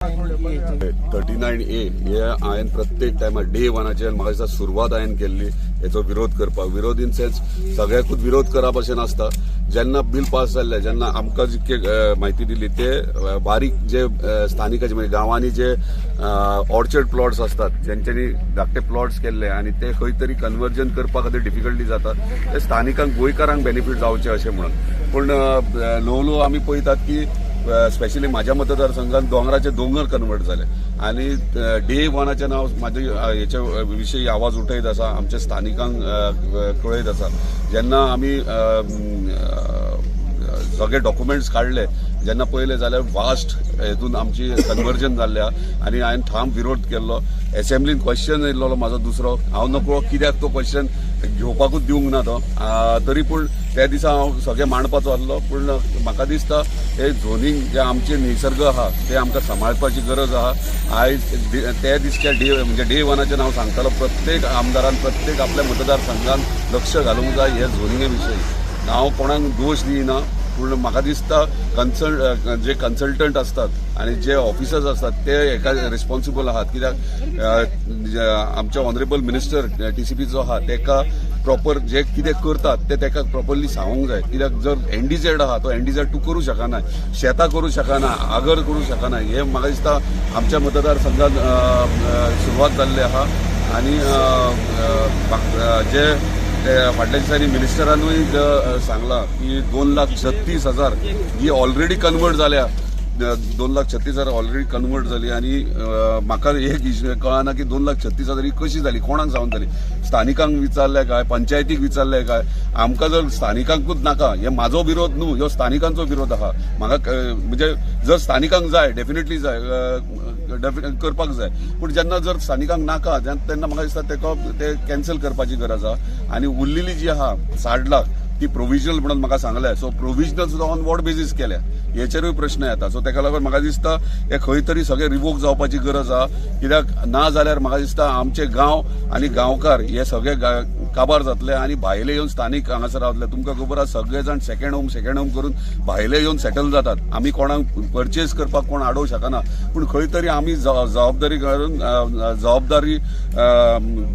39A हे हांवें प्रत्येक टायमार डे वनाच्यान म्हाका दिसता सुरवात हांवें केल्ली हेचो विरोध करपाक. विरोध इन सेन्स सगळ्याकूच विरोध करप अशें नासता. जेन्ना बिल पास जाल्लें, जेन्ना आमकां जितके म्हायती दिली ते बारीक जे स्थानिकाचे म्हणजे गांवांनी जे ऑर्चर्ड प्लॉट्स असतात ज्यांच्यांनी धाकटे प्लॉट्स केल्ले आनी ते खंय तरी कन्वर्जन करपा खातीर डिफिकल्टी जाता ते स्थानिकांक गोंयकारांक बेनिफीट जावचे अशें म्हणून. पूण ल्हव ल्हव आमी पळयतात की स्पेशली माझ्या मतदारसंघात दोंगराचे दोंगर कन्वर्ट झाले आणि डे वनाचे नाव माझ्या हेच्या विषयी आवाज उठयत आसा, आमच्या स्थानिकांक कळयत आसा. जेन्ना आमी सगळे डॉक्युमेंट्स काढले, जेन्ना पळयले जाल्यार वास्ट हेतून आमची कन्वर्जन जाल्ल्या आनी हांवें ठाम विरोध केल्लो. असेंब्लीन क्वेश्चन येयल्लो म्हाजो दुसरो, हांव नकळो कित्याक तो क्वेश्चन घेवपाकूच दिवंक ना तो. तरी पूण त्या दिसा हांव सगळें मांडपाचो आसलो. पूण म्हाका दिसता हे झोनींग जे आमचे निसर्ग आहा ते आमकां सांबाळपाची गरज आहा. आयज त्या दिसच्या म्हणजे डे वनाचें नांव सांगतालो प्रत्येक आमदारान प्रत्येक आपल्या मतदारसंघान लक्ष घालूंक जाय हे झोनिंगे विशयी. हांव कोणाक दोश दिना, पूण म्हाका दिसता जे कन्सल्टंट असतात आणि जे ऑफिसर्स असतात ते हेका रिस्पॉन्सिबल आहात. कित्याक आमचे ऑनरेबल मिनिस्टर TCPचो आहा तेका प्रॉपर जे कितें करतात ते तेका प्रॉपरली सांगूंक जाय. कित्याक जर NDZ आहा तो NDZ तूं करूं शकना, शेतां करूं शकना, आगर करूं शकना. हे म्हाका दिसता आमच्या मतदारसंघात सुरवात जाल्ली आहा. आनी जे फाटल्या दिसांनी मिनिस्टरानूय सांगला की 2,36,000 ही ऑलरेडी कन्वर्ट जाल्या. 2,36,000 ऑलरेडी कन्वर्ट जाली आनी म्हाका एक कळना की 2,36,000 ही कशी जाली, कोणाक जावन जाली. स्थानिकांक विचारले काय, पंचायतीक विचारले काय? आमकां जर स्थानिकांकूच नाका, हे म्हाजो विरोध न्हू, ह्यो स्थानिकांचो विरोध आहा. म्हाका म्हणजे जर स्थानिकांक जाय डेफिनेटली जाय करपाक जाय, पूण जेन्ना जर स्थानिकांक नाका तेन्ना म्हाका दिसता ते कॅन्सल करपाची गरज आहा. आनी उरलेली जी आहा 60 लाख ती प्रोविजनल म्हणून म्हाका सांगल्या. सो प्रोविजनल सुद्दां ऑन वॉट बेजीस केल्या हेचेरूय प्रश्न येता. सो तेका लागून म्हाका दिसता हे खंय तरी सगळे रिवोक जावपाची गरज आहा. कित्याक ना जाल्यार म्हाका दिसता आमचे गांव आनी गांवकार हे सगळे काबार जातले आनी भायले येवन स्थानीक हांगासर रावतले. तुमकां खबर आसा सगळे जाण सेकंड होम करून भायले येवन सेटल जातात. आमी कोणाक परचेस करपाक कोण आडोवं शकना, पूण खंय तरी आमी जबाबदारी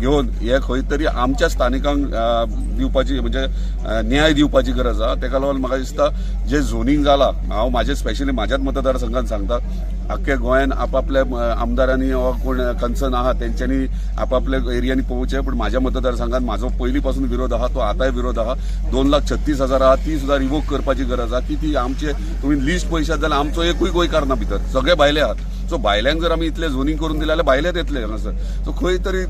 घेवन हे खंय तरी आमच्या स्थानिकांक दिवपाची म्हणजे न्याय दिवपाची गरज आहा. तेका लागून म्हाका दिसता जे झोनिंग जाला, हांव म्हाजे स्पेशली म्हाज्याच मतदारसंघात सांगता, आख्ख्या गोंयान आपापल्या आमदारांनी वा कोण कन्सर्न आहा तेंच्यांनी आपापल्या एरियांनी पोवचे. पण म्हाज्या मतदारसंघात म्हाजो पयली पासून विरोध आहा, तो आतांय विरोध आहा. 2,36,000 आहा ती सुद्दां रिवोक करपाची गरज आहा. की ती आमचे तुमी लिस्ट पळयशात जाल्यार आमचो एकूय गोंयकार ना भितर, सगळे भायले आहात. सो भायल्यांक जर आमी इतले झोनिंग करून दिले जाल्यार भायलेच येतले हांगासर. सो खंय तरी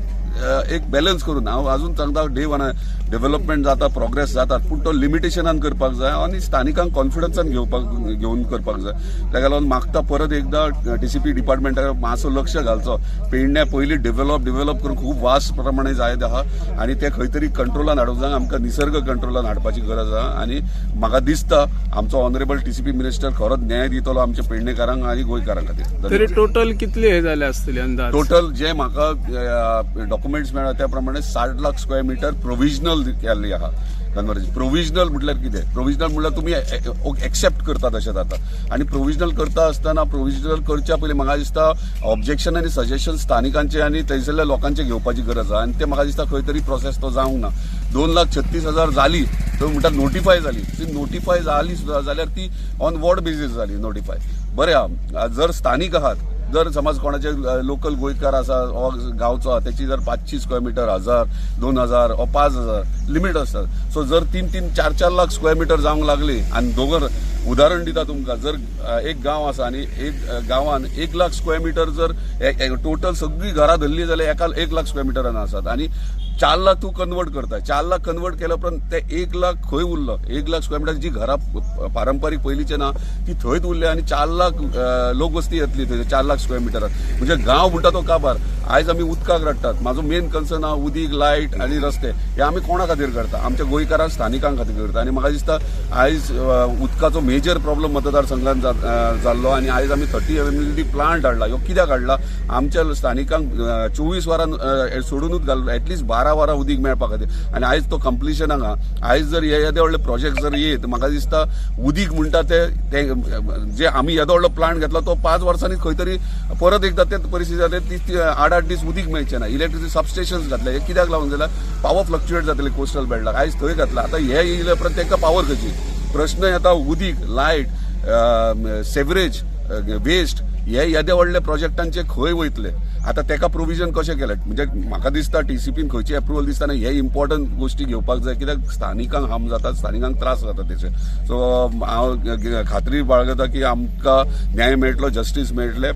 एक बॅलन्स करून हांव अजून सांगता डे वना डेव्हलपमेंट जाता, प्रोग्रेस जातात, पूण तो लिमिटेशनान करपाक जाय आनी स्थानिकांक कॉन्फिडन्सान घेवन करपाक जाय. ताका लागून मागता परत एकदा TCP डिपार्टमेंटाक मातसो लक्ष घालचो. पेडण्या पयलीं डेव्हलप करून खूब वास्ट प्रमाणे जायत आहा आनी ते खंय तरी कंट्रोलान हाडूंक जाय. आमकां निसर्ग कंट्रोलान हाडपाची गरज आहा आनी म्हाका दिसता आमचो ऑनरेबल TCP मिनिस्टर खरोच न्याय दितलो आमच्या पेडणेकारांक आनी गोंयकारांक खातीर. तरी टोटल कितले हे जाले आसतले अंदाज? टोटल जे म्हाका डॉक्युमेंट्स मेळ्ळा त्या प्रमाणे 60 लाख स्क्वेअर मीटर प्रोविजनल केल्ली आहा कन्वर्जन. प्रोविजनल म्हटल्यार कितें? प्रोविजनल म्हटल्यार तुमी एक्सेप्ट करतात अशें जाता. आनी प्रोविजनल करता आसतना प्रोविजनल करच्या पयलीं म्हाका दिसता ऑब्जेक्शन आनी सजेशन स्थानिकांचे आनी थंयसरल्या लोकांचे घेवपाची गरज आहा. आनी ते म्हाका दिसता खंय तरी प्रोसेस तो जावंक ना. 2,36,000 जाली तर म्हणटा नोटिफाय जाली. ती नोटिफाय जाली सुद्दां जाल्यार ती ऑन वॉट बेजीस जाली नोटिफाय. बरें आहा, जर स्थानीक आहात, जर समज कोणाचे लोकल गोंयकार आसा हो गांवचो आहा त्याची जर 500 स्क्वेअर मीटर 1,000, 2,000 वा 5,000 लिमीट आसता. सो जर 3-3, 4-4 लाख स्क्वेअर मीटर जावंक लागली आनी दोंगर उदाहरण दिता तुमकां, जर एक गांव आसा आनी एक गांवान 1 लाख स्क्वेअर मीटर जर टोटल सगळी घरां धरली जाल्यार एका 1 लाख स्क्वेअर मिटरान आसात आनी 4 लाख तूं कन्वर्ट करता. 4 लाख कन्वर्ट केल्या उपरांत ते 1 लाख खंय उरलो? 1 लाख स्क्वेअर मिटर जी घरां पारंपारीक पयलींचे ना ती थंयच उरली आनी 4 लाख लोकवस्ती येतली थंय 4 लाख स्क्वेअर मिटरान. म्हणजे गांव म्हणटा तो काबार. आयज आमी उदकाक रडटात. म्हाजो मेन कन्सर्न आहा उदीक, लायट आनी रस्ते. हे आमी कोणा खातीर करता? आमच्या गोंयकारांक स्थानिकांक खातीर करता. आनी म्हाका दिसता आयज उदकाचो मेजर प्रॉब्लम मतदारसंघात जाल्लो आनी आयज आमी 30 MMLD प्लांट हाडला. ह्यो कित्याक हाडला? आमच्या स्थानिकांक 24 वरां सोडूनूच घाललो, एटलीस्ट 12 बारा वरां उदीक मेळपा खातीर आनी आयज तो कंप्लिशनाक आहा. आयज जर हे येदे व्हडले प्रोजेक्ट जर येत म्हाका दिसता उदीक म्हणटा ते जे आमी येदो व्हडलो प्लांट घेतला तो 5 वर्सांनी खंय तरी परत एकदा ते परिस्थिती जाता ती 8-8 दीस उदीक मेळचे ना. इलेक्ट्रिसिटी सबस्टेशन्स घातले हे कित्याक लागून जाल्यार पावर फ्लक्च्युएट जातले कोस्टल बेल्टाक. आयज थंय घातला आतां हे येयले परत तांकां पावर खंयची. प्रश्न येता उदीक, लायट, सेवरेज, वेस्ट हे येदे व्हडले प्रोजेक्टांचे खंय वयतले. आता तेका प्रोविजन कशें केलें म्हणजे म्हाका दिसता टीसीपीन खंयची अप्रुवल दिसता हे इम्पॉर्टंट गोष्टी घेवपाक जाय कित्याक स्थानिकांक हार्म जाता, स्थानिकांक त्रास जाता तेचे. सो हांव खात्री बाळगता की आमकां न्याय मेळटलो, जस्टीस मेळटले.